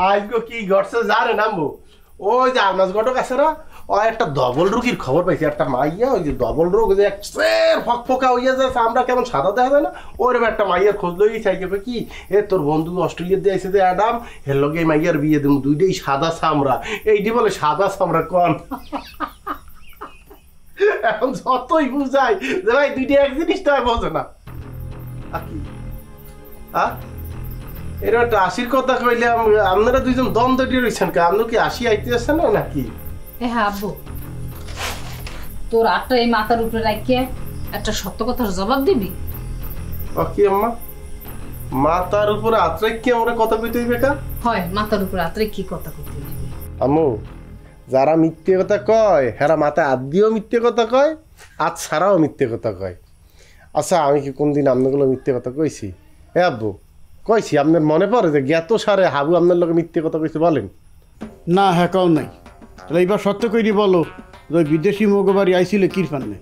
আজকে কি ঘটছে জানেন আম্মু? ওই যে আলমাস ঘটক আছে না, ও একটা ডবল রোগীর খবর পাইছে। একটা মাইয়া ওই যে ডবল রোগ যে ফকফকা হইয়া যাচ্ছে, আমরা কেমন সাদা দেখা যায় না, ওরকম একটা মাইয়ার খোঁজ লই চাইকে কি এ তোর বন্ধু অস্ট্রেলিয়া দিয়ে আইছে যে অ্যাডাম, হের লগে এই মাইয়ার বিয়ে দেবো, দুইটাই সাদা চামড়া। এইটি বলে সাদা চামড়া কন। এখন যতই বুঝাই যে ভাই দুইটা এক জিনিসটা বোঝে না। এরকম একটা আশির কথা কইলে আপনারা দুইজন দ্বন্দ্ব দিয়ে রয়েছেন কে? আপনি কি আশি আইতে আসছেন না নাকি? হ্যাঁ আব্বু, তোর আটটা এই মাথার উপরে রাখিয়ে একটা সত্য কথার জবাব দিবি? কি আম্মা, মাথার উপরে হাত রাখি আমরা কথা কইতে হইবে কা? হয়, মাথার উপরে হাত রেখে কি কথা কইতে হইবে? আম্মু, যারা মিথ্যে কথা কয় হেরা মাথায় হাত দিয়েও মিথ্যে কথা কয়, হাত ছাড়াও মিথ্যে কথা কয়। আচ্ছা, আমি কি কোনদিন আপনাগুলো মিথ্যে কথা কইছি? হ্যাঁ আব্বু কইছি। আপনার মনে পড়ে যে জ্ঞাত সারে হাবু আপনার লোকে মিথ্যে কথা কইছে? বলেন না। হ্যাঁ কও নাই। তাহলে এইবার সত্য কইরি বলো, ওই বিদেশি মগবাড়ি আইছিল কির পান্নে?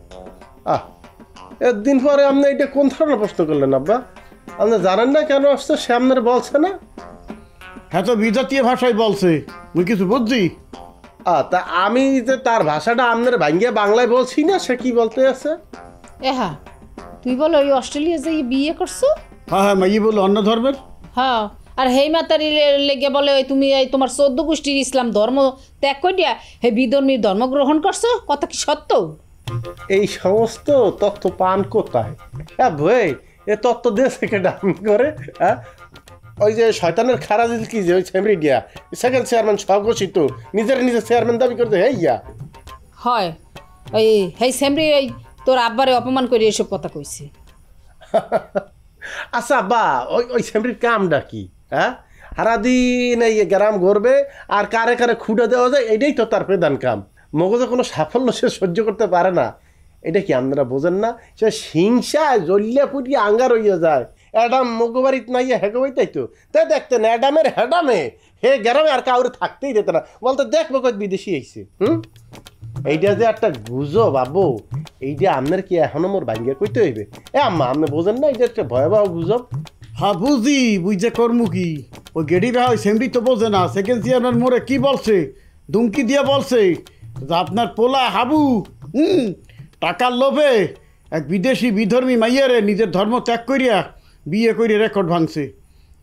একদিন পরে আপনি এটা কোন ধরনের প্রশ্ন করলেন আব্বা? আপনি জানেন না কেন আসছে? সে আপনার বলছে না? হ্যাঁ তো বিজাতীয় ভাষায় বলছে, মুই কিছু বুঝছি? তা আমি যে তার ভাষাটা আপনার ভাঙ্গিয়া বাংলায় বলছি না, সে কি বলতে আছে? হ্যাঁ, তুই বল ওই অস্ট্রেলিয়া যে বিয়ে করছো? হ্যাঁ হ্যাঁ, মাই বলো অন্য ধর্মের। হ্যাঁ, আর হেই মাতারি লেগে বলে ওই তুমি এই তোমার 14 গোষ্ঠীর ইসলাম ধর্ম ত্যাগ করিয়া হে বিধর্মীর ধর্ম গ্রহণ করছো। কথা কি সত্য? এই সমস্ত তথ্য পান কোথায়? হ্যাঁ ভাই, এ তথ্য দেশে কে ডান করে? হ্যাঁ, ওই যে শয়তানের খারাজিল কি যে ওই সেমরি দিয়া সেকেন্ড চেয়ারম্যান স্বঘোষিত নিজের চেয়ারম্যান দাবি করতে হেইয়া হয় ওই হেই সেমরি ওই তোর আব্বারে অপমান করে এসব কথা কইছে। আচ্ছা বা ওই সেমরির কামটা কি? হ্যাঁ, সারাদিন এই গ্রাম ঘুরবে আর কারে কারে খুঁটে দেওয়া যায়, এটাই তো তার প্রধান কাম। মগজে কোনো সাফল্য সে সহ্য করতে পারে না। এটা কি আপনারা বোঝেন না? সে হিংসায় জ্বলিয়া পুড়িয়ে আঙ্গার হইয়া যায়। অ্যাডাম মগবাড়িত নাইয়া হেগোই তাই তো তাই দেখতেন অ্যাডামের হ্যাডামে হে গ্রামে আর কাউরে থাকতেই দিত না, বলতে দেখবো কত বিদেশি আইছে। এইটা যে একটা গুজব বাবু, এইটা আপনার কি এখনো মোর ভাঙ্গিয়া কইতে হইবে? আম্মা আপনি বোঝেন না এটা একটা ভয়াবহ গুজব? হ্যাঁ বুঝি, বুঝে করমু কি? ওই গেডি ভাই সেমরি তো বোঝে না। সেকেন্ড চেয়ারম্যান মোরে কি বলছে, ধুমকি দিয়ে বলছে যে আপনার পোলা হাবু টাকার লোভে এক বিদেশি বিধর্মী মাইয়ারে নিজের ধর্ম ত্যাগ করিয়া বিয়ে করে রেকর্ড ভাঙছে।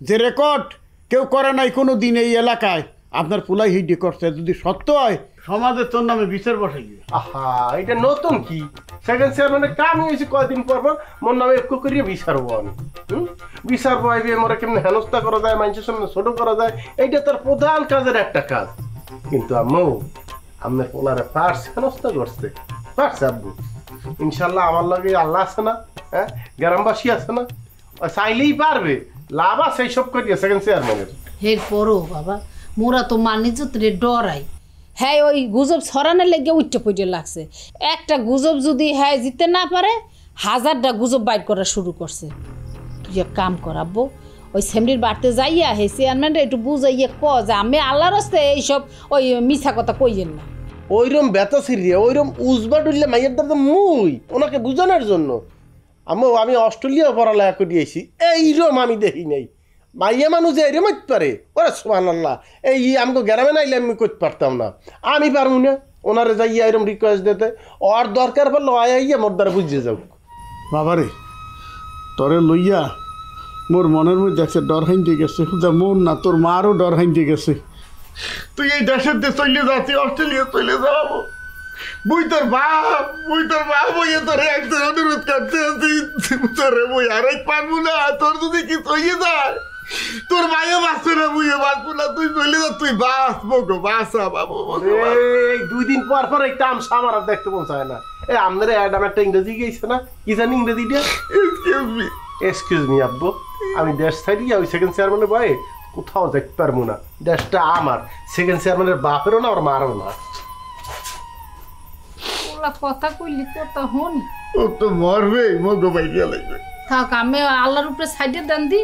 যে রেকর্ড কেউ করে নাই কোনো দিন এই এলাকায়, আপনার পোলাই হিডি করছে। যদি সত্য হয় সমাজের তোর নামে বিচার বসে গিয়ে। আহা, এটা নতুন কি? সেকেন্ড চেয়ারম্যানের কামই হয়েছে কয়দিন পর পর মোর নামে একটু করিয়া বিচারব আমি। বিচার পাইবে মোরে কেমনি হেনস্থা করা যায়, মানুষের সামনে ছোট করা যায়, এইটা তার প্রধান কাজের একটা কাজ। কিন্তু আম্মু, আপনার পোলারে পার্স হেনস্থা করছে, পারছে আব্বু। ইনশাল্লাহ আমার লগে আল্লাহ আছে না, হ্যাঁ গ্রামবাসী আছে না, চাইলেই পারবে। লাভ আছে এইসব করিয়া সেকেন্ড চেয়ারম্যানের। হের পরও বাবা, মোরা তো মানিজ্যতরে ডরাই। হ্যাঁ, ওই গুজব ছড়ানোর লেগে উচ্চে পড়ে লাগছে। একটা গুজব যদি হ্যাঁ জিতে না পারে, 1000টা গুজব বাইর করা শুরু করছে। তুই এক কাম করাবো, ওই সেমরির বাড়িতে যাইয়া হে চেয়ারম্যানটা একটু বুঝাইয়া ক যে আমি আল্লাহর রাস্তায় এইসব ওই মিছা কথা কইয়েন না। ওইরম ব্যথা সিরিয়া ওইরম উজবা ডুললে মাইয়ের দাদা মুই ওনাকে বুঝানোর জন্য আমি অস্ট্রেলিয়া পড়ালেখা করিয়েছি, এইরম আমি দেখি নাই। মাইয়া মানুষ যে এরম হইতে পারে, ওরা সুবহানাল্লাহ। এই আমাকে গ্রামে নাইলে আমি করতে পারতাম না। আমি পারবো না ওনারে যাইয়া এরম রিকোয়েস্ট দিতে। ওর দরকার পড়লো আইয়া মোর দ্বারা বুঝিয়ে যাও। বাবারে, তরে লইয়া মোর মনের মধ্যে একটা ডর হাইতে গেছে। খুদা মন না, তোর মারও ডর হাইতে গেছে। তুই এই দেশের দিয়ে চলে যাচ্ছি, অস্ট্রেলিয়া চলে যাবো। বুই তোর বাপ বইয়ে তোর একজন অনুরোধ করতে আছি, তোরে বই আরে পারবো না। তোর যদি কি চলে যায়, তোর মায়ে বাঁচবে না, বুঝে বাঁচবো না। তুই চলে যা, তুই বাঁচবো গো, বাঁচা বাবু। এই 2 দিন পর পর একটা আমসা আমার আর দেখতে পৌঁছায় না। আপনারা অ্যাডাম একটা ইংরেজি গেছে না, কি জানি ইংরেজিটা? এক্সকিউজ মি আব্বু, আমি দেশ ছাড়িয়া ওই সেকেন্ড চেয়ারম্যানের বয়ে কোথাও যেতে পারবো না। দেশটা আমার, সেকেন্ড চেয়ারম্যানের বাপেরও না, ওর মারও না। কথা কইলি কথা হন, ও তো মরবে, মগো বাইরিয়া লাগবে। থাক, আমি আল্লাহর উপরে সাইডে দেন দি।